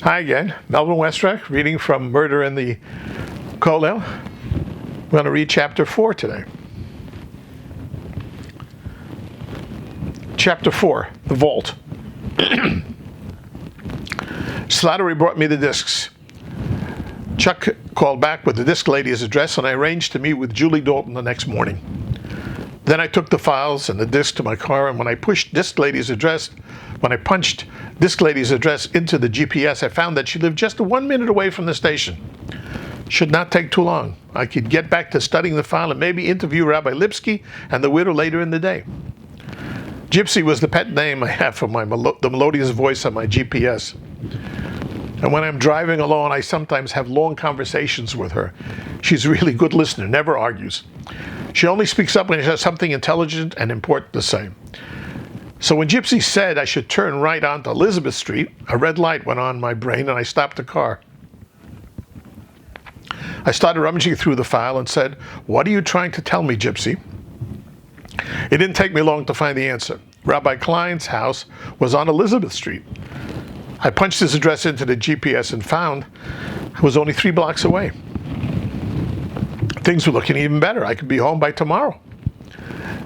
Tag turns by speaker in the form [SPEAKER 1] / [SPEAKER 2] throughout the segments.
[SPEAKER 1] Hi again, Melvyn Westreich, reading from Murder in the Kollel. I'm going to read chapter 4 today. Chapter 4, The Vault. Slattery brought me the discs. Chuck called back with the disc lady's address, and I arranged to meet with Julie Dalton the next morning. Then I took the files and the disc to my car, and when I punched disc lady's address into the GPS, I found that she lived just 1 minute away from the station. Should not take too long. I could get back to studying the file and maybe interview Rabbi Lipsky and the widow later in the day. Gypsy was the pet name I have for the melodious voice on my GPS. And when I'm driving alone, I sometimes have long conversations with her. She's a really good listener, never argues. She only speaks up when she has something intelligent and important to say. So when Gypsy said I should turn right onto Elizabeth Street, a red light went on in my brain and I stopped the car. I started rummaging through the file and said, "What are you trying to tell me, Gypsy?" It didn't take me long to find the answer. Rabbi Klein's house was on Elizabeth Street. I punched his address into the GPS and found it was only 3 blocks away. Things were looking even better. I could be home by tomorrow.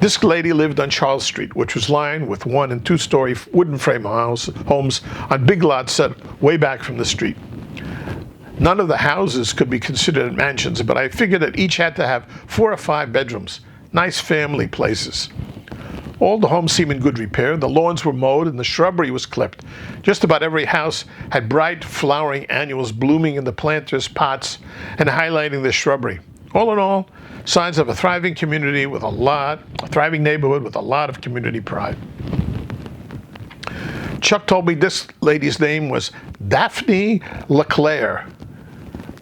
[SPEAKER 1] This lady lived on Charles Street, which was lined with 1- and 2-story wooden frame homes on big lots set way back from the street. None of the houses could be considered mansions, but I figured that each had to have 4 or 5 bedrooms, nice family places. All the homes seemed in good repair. The lawns were mowed and the shrubbery was clipped. Just about every house had bright flowering annuals blooming in the planters' pots and highlighting the shrubbery. All in all, signs of a thriving community a thriving neighborhood with a lot of community pride. Chuck told me this lady's name was Daphne Lachler.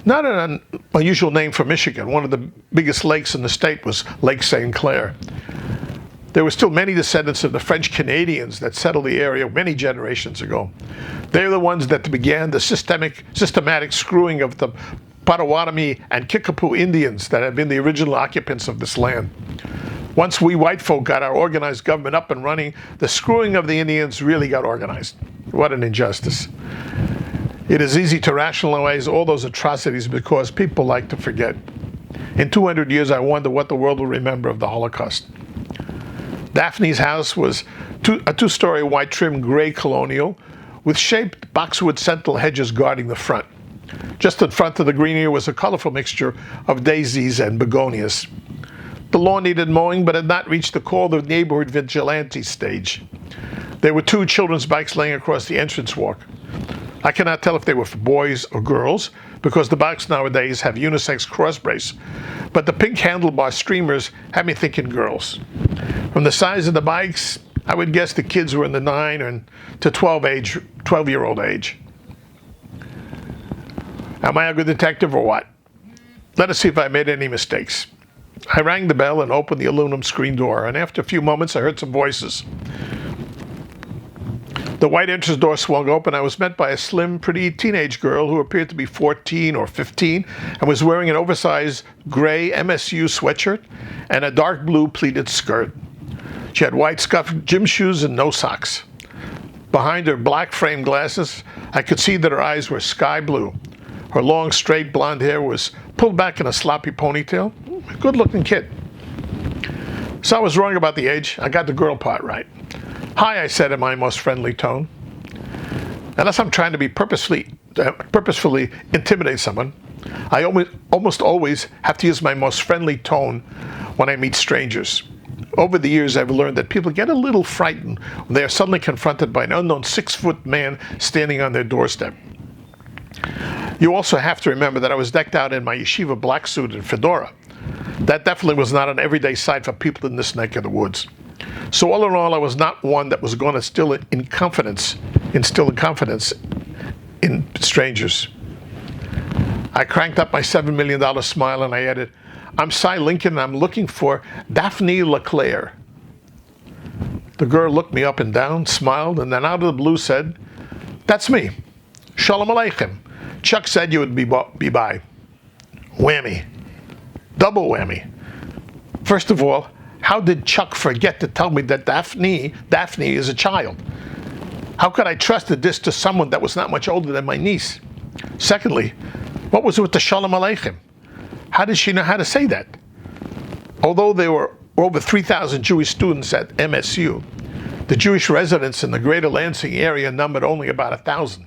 [SPEAKER 1] Not an unusual name for Michigan. One of the biggest lakes in the state was Lake St. Clair. There were still many descendants of the French Canadians that settled the area many generations ago. They were the ones that began the systematic screwing of the Potawatomi and Kickapoo Indians that had been the original occupants of this land. Once we white folk got our organized government up and running, the screwing of the Indians really got organized. What an injustice. It is easy to rationalize all those atrocities because people like to forget. In 200 years, I wonder what the world will remember of the Holocaust. Daphne's house was a 2-story white trim gray colonial with shaped boxwood sentinel hedges guarding the front. Just in front of the green area was a colorful mixture of daisies and begonias. The lawn needed mowing but had not reached the call of the neighborhood vigilante stage. There were 2 children's bikes laying across the entrance walk. I cannot tell if they were for boys or girls because the bikes nowadays have unisex cross brace, but the pink handlebar streamers had me thinking girls. From the size of the bikes, I would guess the kids were in the 9 to 12-year-old age. Am I a good detective or what? Let us see if I made any mistakes. I rang the bell and opened the aluminum screen door, and after a few moments I heard some voices. The white entrance door swung open. I was met by a slim, pretty teenage girl who appeared to be 14 or 15 and was wearing an oversized gray MSU sweatshirt and a dark blue pleated skirt. She had white scuffed gym shoes and no socks. Behind her black framed glasses, I could see that her eyes were sky blue. Her long, straight blonde hair was pulled back in a sloppy ponytail. A good-looking kid. So I was wrong about the age. I got the girl part right. "Hi," I said in my most friendly tone. Unless I'm trying to be purposefully intimidate someone, I almost always have to use my most friendly tone when I meet strangers. Over the years, I've learned that people get a little frightened when they are suddenly confronted by an unknown 6-foot man standing on their doorstep. You also have to remember that I was decked out in my yeshiva black suit and fedora. That definitely was not an everyday sight for people in this neck of the woods. So all in all, I was not one that was going to instill confidence in strangers. I cranked up my $7 million smile and I added, "I'm Cy Lincoln and I'm looking for Daphne Lachler." The girl looked me up and down, smiled, and then out of the blue said, "That's me. Shalom Aleichem. Chuck said you would be by." Whammy. Double whammy. First of all, how did Chuck forget to tell me that Daphne is a child? How could I trust this to someone that was not much older than my niece? Secondly, what was it with the Shalom Aleichem? How did she know how to say that? Although there were over 3,000 Jewish students at MSU, the Jewish residents in the greater Lansing area numbered only about 1,000.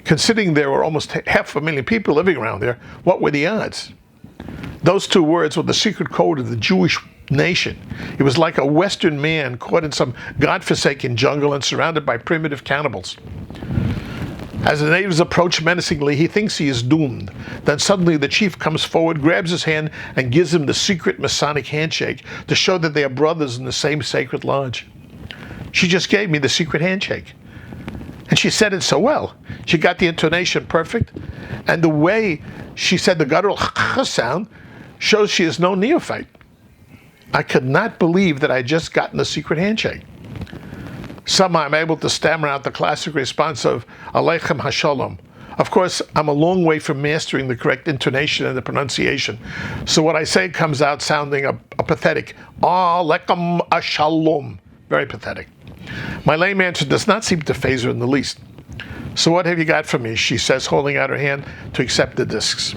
[SPEAKER 1] Considering there were almost 500,000 people living around there, what were the odds? Those two words were the secret code of the Jewish nation. It was like a Western man caught in some godforsaken jungle and surrounded by primitive cannibals. As the natives approach menacingly, he thinks he is doomed. Then suddenly the chief comes forward, grabs his hand, and gives him the secret Masonic handshake to show that they are brothers in the same sacred lodge. She just gave me the secret handshake. And she said it so well. She got the intonation perfect, and the way she said the guttural sound shows she is no neophyte. I could not believe that I had just gotten the secret handshake. Somehow I'm able to stammer out the classic response of Aleichem HaShalom. Of course, I'm a long way from mastering the correct intonation and the pronunciation, so what I say comes out sounding a pathetic Aleichem HaShalom. Very pathetic. My lame answer does not seem to faze her in the least. So what have you got for me? She says, holding out her hand to accept the discs.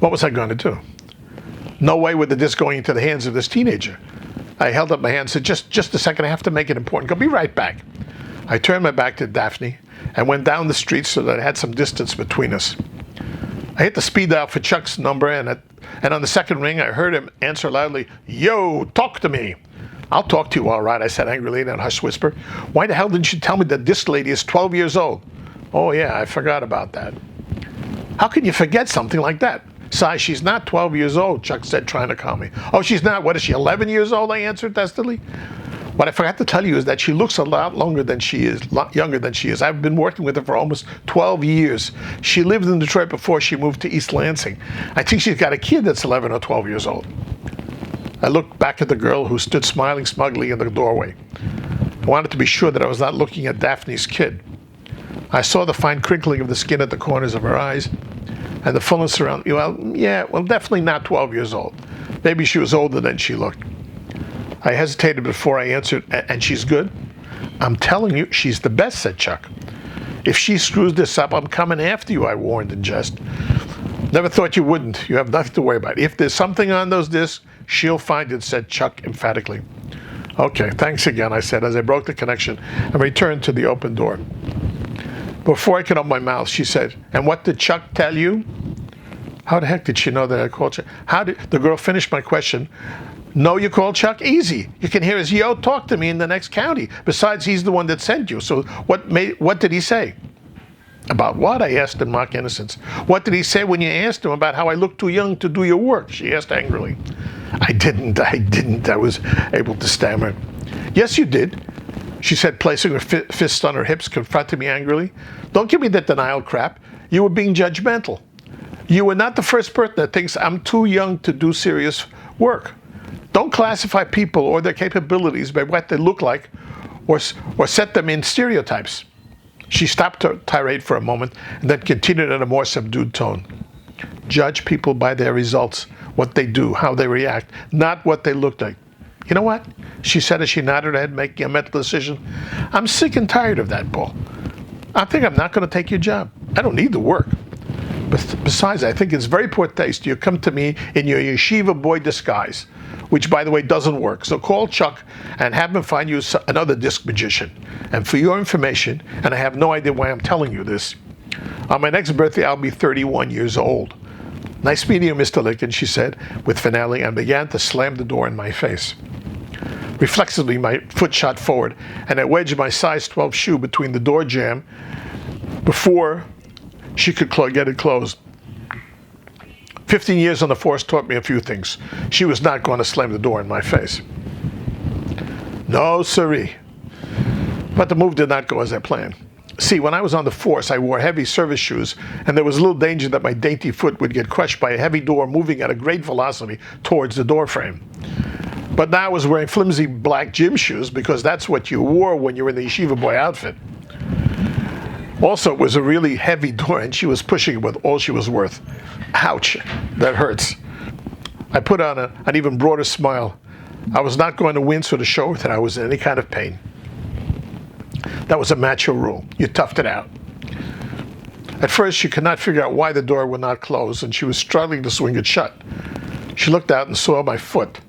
[SPEAKER 1] What was I going to do? No way with the disc going into the hands of this teenager. I held up my hand and said, just a second, I have to make it important. I'll be right back. I turned my back to Daphne and went down the street so that I had some distance between us. I hit the speed dial for Chuck's number, and on the second ring, I heard him answer loudly, "Yo, talk to me." "I'll talk to you all right," I said angrily in a hushed whisper. "Why the hell didn't you tell me that this lady is 12 years old? "Oh yeah, I forgot about that." "How can you forget something like that?" "Si, she's not 12 years old," Chuck said, trying to calm me. "Oh, she's not? What is she, 11 years old?" I answered testily. "What I forgot to tell you is that she looks a lot younger than she is. I've been working with her for almost 12 years. She lived in Detroit before she moved to East Lansing. I think she's got a kid that's 11 or 12 years old." I looked back at the girl who stood smiling smugly in the doorway. I wanted to be sure that I was not looking at Daphne's kid. I saw the fine crinkling of the skin at the corners of her eyes, and the fullness around, definitely not 12 years old. Maybe she was older than she looked. I hesitated before I answered, "And she's good?" "I'm telling you, she's the best," said Chuck. "If she screws this up, I'm coming after you," I warned in jest. "Never thought you wouldn't. You have nothing to worry about. If there's something on those discs, she'll find it," said Chuck emphatically. "Okay, thanks again," I said as I broke the connection and returned to the open door. Before I could open my mouth, she said, "And what did Chuck tell you?" How the heck did she know that I called Chuck? How did the girl finish my question? "No, you called Chuck? Easy. You can hear his yo talk to me in the next county. Besides, he's the one that sent you. So what did he say?" "About what?" I asked in mock innocence. "What did he say when you asked him about how I look too young to do your work?" she asked angrily. I didn't. I was able to stammer. "Yes, you did," she said, placing her fists on her hips, confronting me angrily. "Don't give me that denial crap. You were being judgmental. You were not the first person that thinks I'm too young to do serious work. Don't classify people or their capabilities by what they look like or set them in stereotypes." She stopped her tirade for a moment and then continued in a more subdued tone. "Judge people by their results, what they do, how they react, not what they look like. You know what?" she said as she nodded her head, making a mental decision. "I'm sick and tired of that, Paul. I think I'm not going to take your job. I don't need the work. But besides, I think it's very poor taste. You come to me in your yeshiva boy disguise, which, by the way, doesn't work. So call Chuck and have him find you another disc magician. And for your information, and I have no idea why I'm telling you this, on my next birthday, I'll be 31 years old." "Nice meeting you, Mr. Lincoln," she said with finale, and began to slam the door in my face. Reflexively, my foot shot forward, and I wedged my size 12 shoe between the door jamb before she could get it closed. 15 years on the force taught me a few things. She was not going to slam the door in my face. No, siree. But the move did not go as I planned. See, when I was on the force, I wore heavy service shoes, and there was little danger that my dainty foot would get crushed by a heavy door moving at a great velocity towards the door frame. But now I was wearing flimsy black gym shoes because that's what you wore when you were in the yeshiva boy outfit. Also, it was a really heavy door, and she was pushing it with all she was worth. Ouch, that hurts. I put on an even broader smile. I was not going to wince or to show her that I was in any kind of pain. That was a macho rule. You toughed it out. At first, she could not figure out why the door would not close, and she was struggling to swing it shut. She looked out and saw my foot.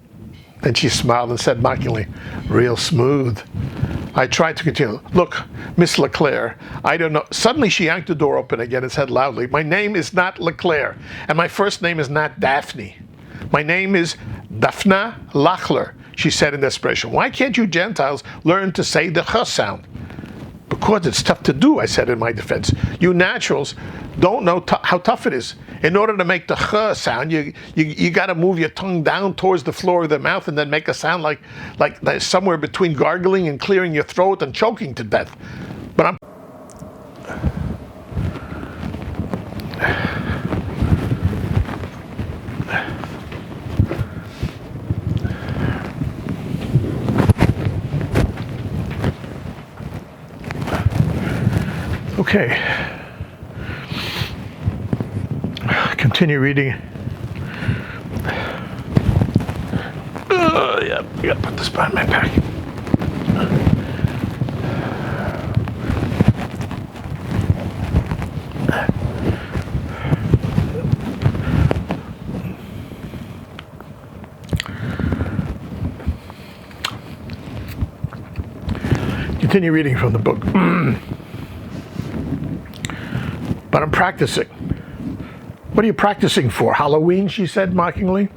[SPEAKER 1] Then she smiled and said mockingly, "Real smooth." I tried to continue. "Look, Miss Lachler, I don't know." Suddenly she yanked the door open again and said loudly, "My name is not Lachler, and my first name is not Daphne. My name is Daphna Lachler," she said in desperation. "Why can't you Gentiles learn to say the ch sound?" "Because it's tough to do," I said in my defense. "You naturals don't know how tough it is. In order to make the ch sound, you got to move your tongue down towards the floor of the mouth and then make a sound like somewhere between gargling and clearing your throat and choking to death. But I'm..." Okay. Continue reading. Yeah, I gotta put this behind my back. Continue reading from the book. But I'm practicing. "What are you practicing for? Halloween?" she said mockingly.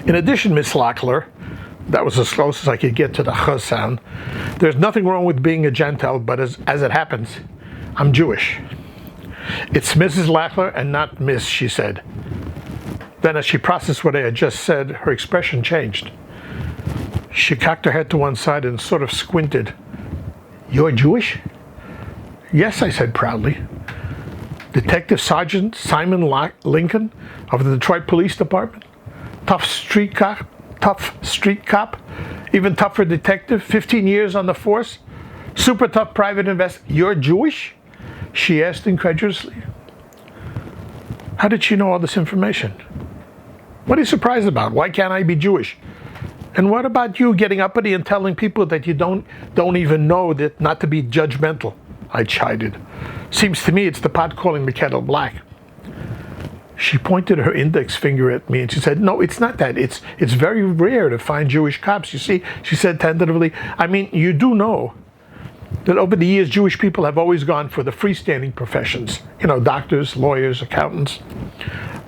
[SPEAKER 1] "In addition, Miss Lachler," that was as close as I could get to the ch sound, "there's nothing wrong with being a Gentile, but as it happens, I'm Jewish." "It's Mrs. Lachler and not Miss," she said. Then as she processed what I had just said, her expression changed. She cocked her head to one side and sort of squinted. "You're Jewish?" "Yes," I said proudly. "Detective Sergeant Simon Lincoln of the Detroit Police Department? Tough street cop, even tougher detective, 15 years on the force, super tough private investigator. You're Jewish?" she asked incredulously. "How did she know all this information?" "What are you surprised about? Why can't I be Jewish? And what about you getting uppity and telling people that you don't even know that not to be judgmental?" I chided. "Seems to me it's the pot calling the kettle black." She pointed her index finger at me and she said, "No, it's not that. It's very rare to find Jewish cops. You see," she said tentatively, "I mean, you do know that over the years Jewish people have always gone for the freestanding professions. You know, doctors, lawyers, accountants.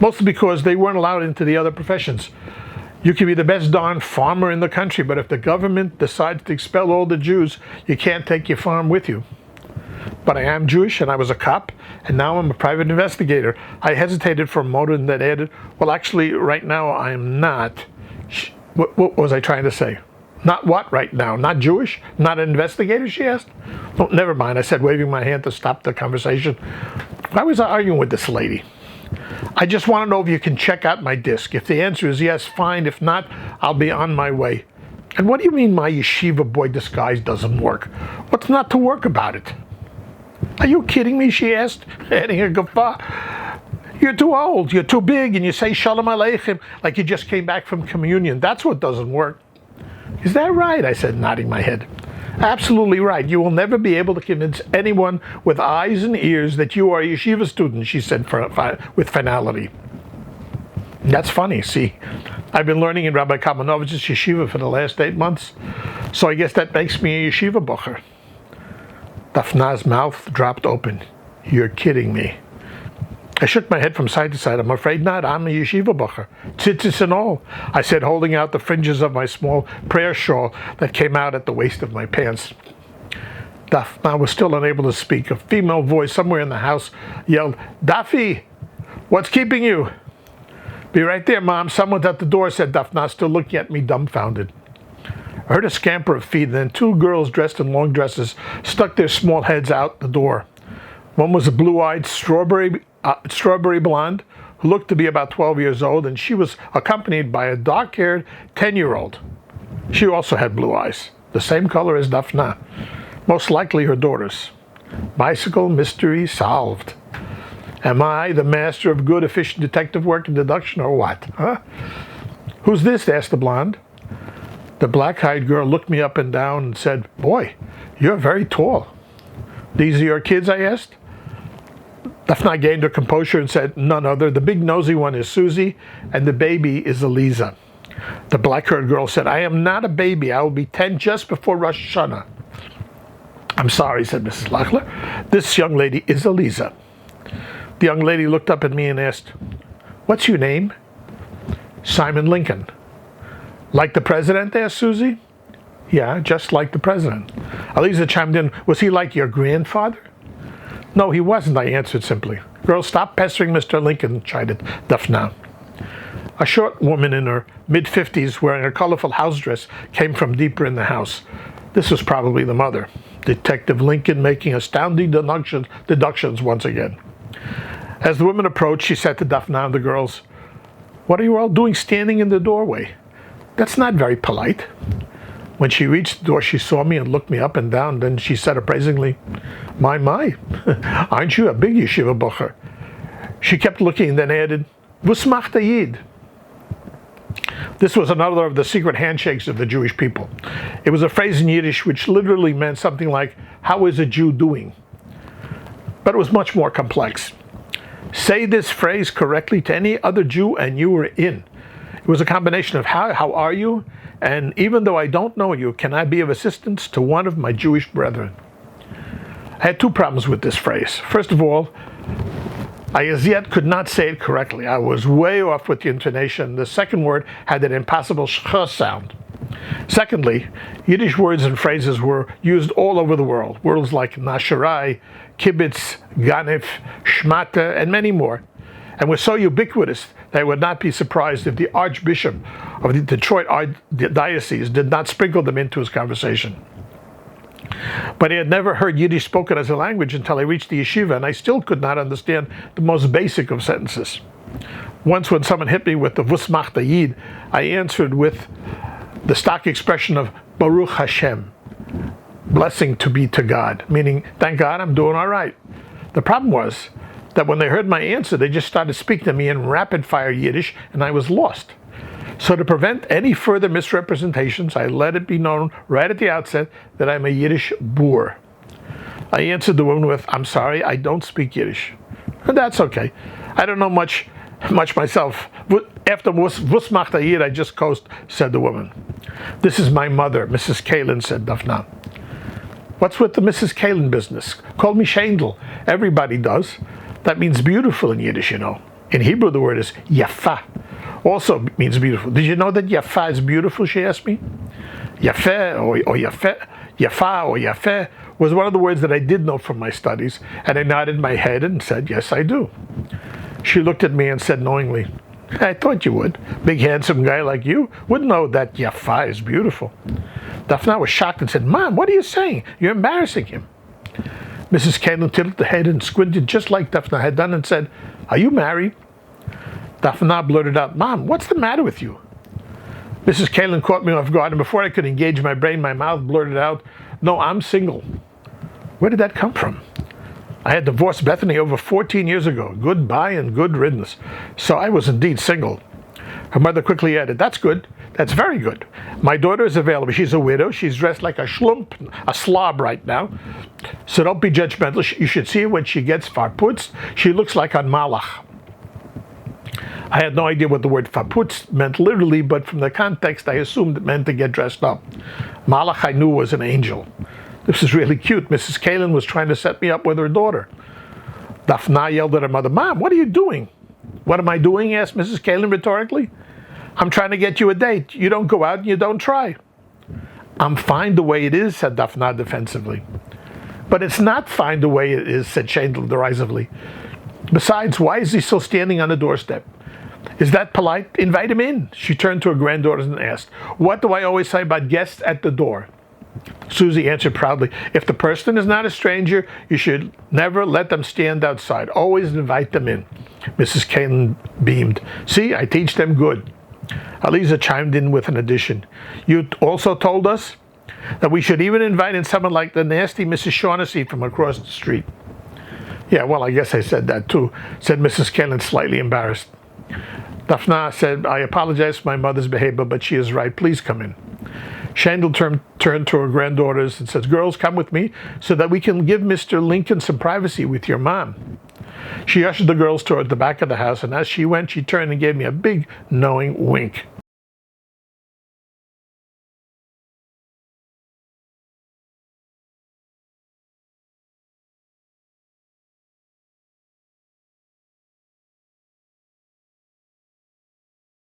[SPEAKER 1] Mostly because they weren't allowed into the other professions. You can be the best darn farmer in the country, but if the government decides to expel all the Jews, you can't take your farm with you. But I am Jewish, and I was a cop, and now I'm a private investigator." I hesitated for a moment and then added, "Well, actually, right now I'm not." What was I trying to say? "Not what right now? Not Jewish? Not an investigator?" she asked. "Oh, never mind," I said, waving my hand to stop the conversation. Why was I arguing with this lady? "I just want to know if you can check out my disc. If the answer is yes, fine. If not, I'll be on my way." "And what do you mean my yeshiva boy disguise doesn't work? What's not to work about it?" "Are you kidding me?" she asked, adding a guffaw. "You're too old, you're too big, and you say Shalom Aleichem like you just came back from communion. That's what doesn't work." "Is that right?" I said, nodding my head. "Absolutely right. You will never be able to convince anyone with eyes and ears that you are a yeshiva student," she said with finality. "That's funny. See, I've been learning in Rabbi Kalmanovich's yeshiva for the last 8 months, so I guess that makes me a yeshiva bocher." Daphna's mouth dropped open. "You're kidding me." I shook my head from side to side. "I'm afraid not. I'm a yeshiva bocher, tzitzis and all," I said, holding out the fringes of my small prayer shawl that came out at the waist of my pants. Daphna was still unable to speak. A female voice somewhere in the house yelled, "Daffy, what's keeping you?" "Be right there, Mom. Someone's at the door," said Daphna, still looking at me dumbfounded. I heard a scamper of feet, and then 2 girls dressed in long dresses stuck their small heads out the door. One was a blue-eyed strawberry blonde who looked to be about 12 years old, and she was accompanied by a dark-haired 10-year-old. She also had blue eyes, the same color as Daphna, most likely her daughter's. Bicycle mystery solved. Am I the master of good, efficient detective work and deduction, or what? Huh? "Who's this?" asked the blonde. The black-eyed girl looked me up and down and said, "Boy, you're very tall." "These are your kids?" I asked. Daphna gained her composure and said, "None other. The big nosy one is Susie, and the baby is Eliza." The black-haired girl said, "I am not a baby. I will be 10 just before Rosh Hashanah." "I'm sorry," said Mrs. Lachler. "This young lady is Eliza." The young lady looked up at me and asked, "What's your name?" "Simon Lincoln." "Like the president?" asked Susie. "Yeah, just like the president." Eliza chimed in, "Was he like your grandfather?" "No, he wasn't," I answered simply. "Girl, stop pestering Mr. Lincoln," chided Daphna. A short woman in her mid-50s wearing a colorful house dress came from deeper in the house. This was probably the mother. Detective Lincoln making astounding deductions once again. As the woman approached, she said to Daphna and the girls, "What are you all doing standing in the doorway? That's not very polite." When she reached the door, she saw me and looked me up and down. Then she said appraisingly, My, aren't you a big yeshiva bocher?" She kept looking and then added, "Vus macht a Yid?" This was another of the secret handshakes of the Jewish people. It was a phrase in Yiddish which literally meant something like, "How is a Jew doing?" But it was much more complex. Say this phrase correctly to any other Jew and you were in. It was a combination of how are you, and even though I don't know you, can I be of assistance to one of my Jewish brethren? I had two problems with this phrase. First of all, I as yet could not say it correctly. I was way off with the intonation. The second word had an impossible sh sound. Secondly, Yiddish words and phrases were used all over the world. Words like nasharai, kibbutz, ganef, shmata, and many more. And were so ubiquitous that I would not be surprised if the Archbishop of the Detroit Diocese did not sprinkle them into his conversation. But I had never heard Yiddish spoken as a language until I reached the yeshiva, and I still could not understand the most basic of sentences. Once when someone hit me with the "Vus macht a Yid," I answered with the stock expression of Baruch Hashem, blessing to be to God, meaning, thank God I'm doing all right. The problem was that when they heard my answer, they just started speaking to me in rapid-fire Yiddish, and I was lost. So to prevent any further misrepresentations, I let it be known right at the outset that I'm a Yiddish boor. I answered the woman with, "I'm sorry, I don't speak Yiddish." And that's okay. I don't know much myself. After "Vus macht a Yid," I just coast, said the woman. "This is my mother, Mrs. Kollel," said Daphna. "What's with the Mrs. Kollel business? Call me Shendel. Everybody does. That means beautiful in Yiddish, you know. In Hebrew, the word is yafa. Also means beautiful. Did you know that yafa is beautiful?" she asked me. Yafeh or yafa or yafeh was one of the words that I did know from my studies, and I nodded my head and said, "Yes, I do." She looked at me and said knowingly, "I thought you would. Big handsome guy like you would know that yafa is beautiful." Daphna was shocked and said, "Mom, what are you saying? You're embarrassing him." Mrs. Kollel tilted the head and squinted just like Daphna had done and said, "Are you married?" Daphna blurted out, "Mom, what's the matter with you?" Mrs. Kollel caught me off guard, and before I could engage my brain, my mouth blurted out, "No, I'm single." Where did that come from? I had divorced Bethany over 14 years ago. Goodbye and good riddance. So I was indeed single. Her mother quickly added, "That's good. That's very good. My daughter is available. She's a widow. She's dressed like a schlump, a slob right now. So don't be judgmental. You should see her when she gets farputz. She looks like a malach." I had no idea what the word farputz meant literally, but from the context, I assumed it meant to get dressed up. Malach I knew was an angel. This is really cute. Mrs. Kollel was trying to set me up with her daughter. Daphna yelled at her mother, "Mom, what are you doing?" "What am I doing?" asked Mrs. Kollel rhetorically. "I'm trying to get you a date. You don't go out and you don't try." "I'm fine the way it is," said Daphna defensively. "But it's not fine the way it is," said Shendel derisively. "Besides, why is he still standing on the doorstep? Is that polite? Invite him in." She turned to her granddaughters and asked, "What do I always say about guests at the door?" Susie answered proudly, "If the person is not a stranger, you should never let them stand outside. Always invite them in." Mrs. Kollel beamed. "See, I teach them good." Eliza chimed in with an addition. "You also told us that we should even invite in someone like the nasty Mrs. Shaughnessy from across the street." "Yeah, well, I guess I said that too," said Mrs. Kollel, slightly embarrassed. Daphna said, "I apologize for my mother's behavior, but she is right. Please come in." Shandel turned to her granddaughters and says, "Girls, come with me so that we can give Mr. Lincoln some privacy with your mom." She ushered the girls toward the back of the house, and as she went, she turned and gave me a big, knowing wink.